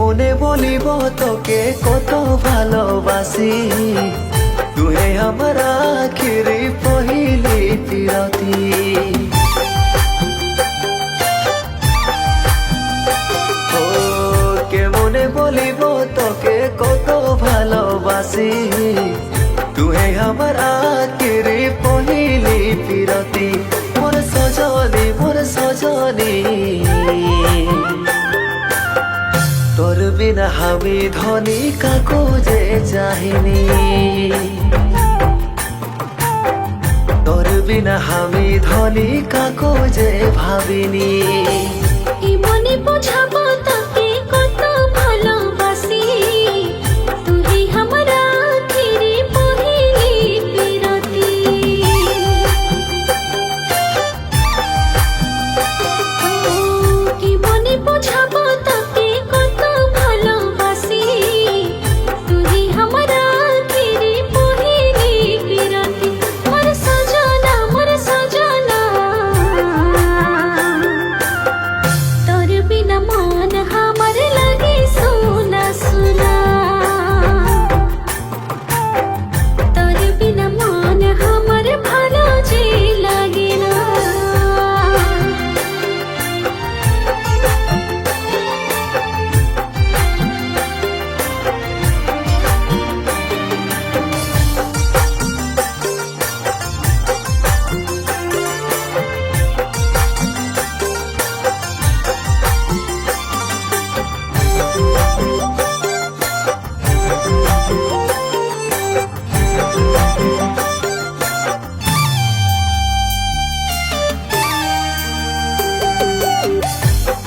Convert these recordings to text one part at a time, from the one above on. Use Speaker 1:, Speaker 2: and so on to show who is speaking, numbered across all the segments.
Speaker 1: মনে বলিব তোকে কত ভালোবাসি, তুই আমার আখির পহিলি পিরতি। ও কেমনে বলিব তোকে কত ভালোবাসি, তুই আমার আখির পহিলি পিরতি। মোর সজনী মোর সজনী, তোর বিনা আমি ধনী কাকু যে চাহিনি, তোর বিনা আমি ধনী কাকু যে ভাবিনি।
Speaker 2: কি মনে বোঝাবো তোকে কত ভালোবাসি, তুই আমার আখির পহিলি পিরতি। কি মনে বোঝাবো তোকে কত ভালোবাসি, তুই আমার আখির পহিলি পিরতি। মোর সজনা মোর সজনা, তোর বিনা মন আমার লাগে সোনা সোনা, তোর বিনা মন আমার ভালো যে লাগে না।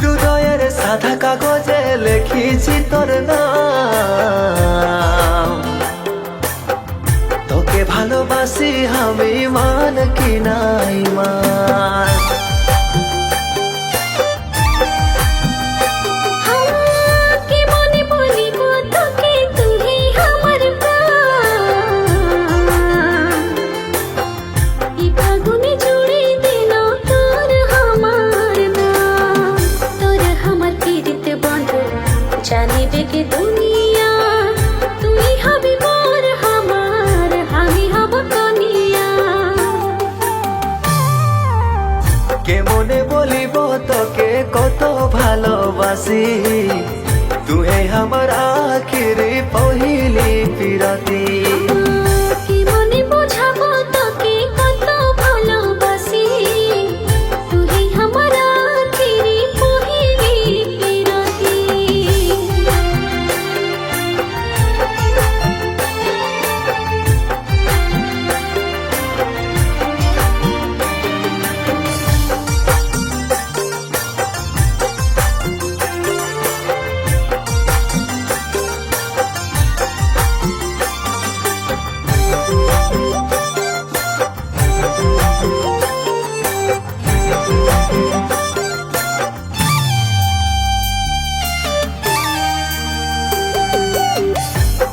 Speaker 1: হৃদয়ের সাদা কাগজে লিখিছি তোর নাম, তোকে ভালোবাসি আমি মান কি নাই মান।
Speaker 2: কি মনে বলিব তোকে তুই আমার প্রাণ, এই ফাগুনে জুড়ে দিল তোর আমার নাম। তোর আমার পিরিতে বন্ধ জানিবে কে দুনিয়া, তুই হবি মোর আমার আমি হব কনিয়া।
Speaker 1: কেমনে বলিব তোকে কত ভালোবাসি, তুই আমার আখির পহিলি পিরতি।
Speaker 2: কি মনে বোঝাবো তোকে কত ভালোবাসি, তুই আমার আখির পহিলি পিরতি।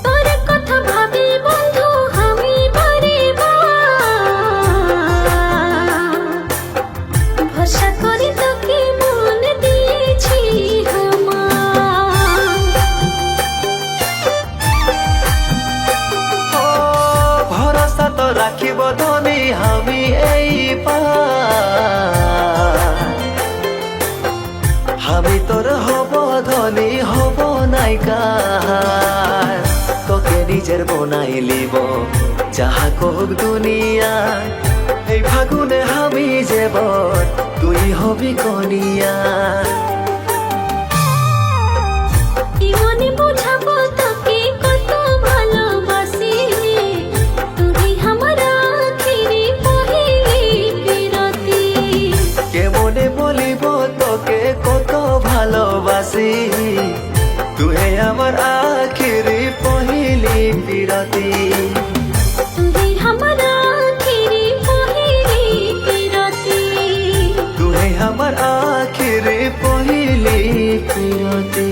Speaker 2: তোর কথা ভাবি বন্ধু আমি বারে বার, ভরসা করে তোকে মন দিয়েছি আমার।
Speaker 1: ও ভরসা তো রাখিব ধনী আমি এই পার, আমি তোর হব ধনী হব নাইকার। তোকে নিজের বনাই লিব যাহা কোক দুনিয়া, এই ফাগুনে আমি যেব তুই হবি কনিয়া।
Speaker 2: কি মনে বোঝাবো তোকে কত ভালোবাসি, তুই আমার আখির পহিলি পিরতি।
Speaker 1: কেমনে বলিব তোকে কত ভালোবাসি, তুই আমার আখির পহিলি পিরতি।
Speaker 2: তুই আমার আখির পহিলি পিরতি।
Speaker 1: তুই আমার আখির পহিলি পিরতি।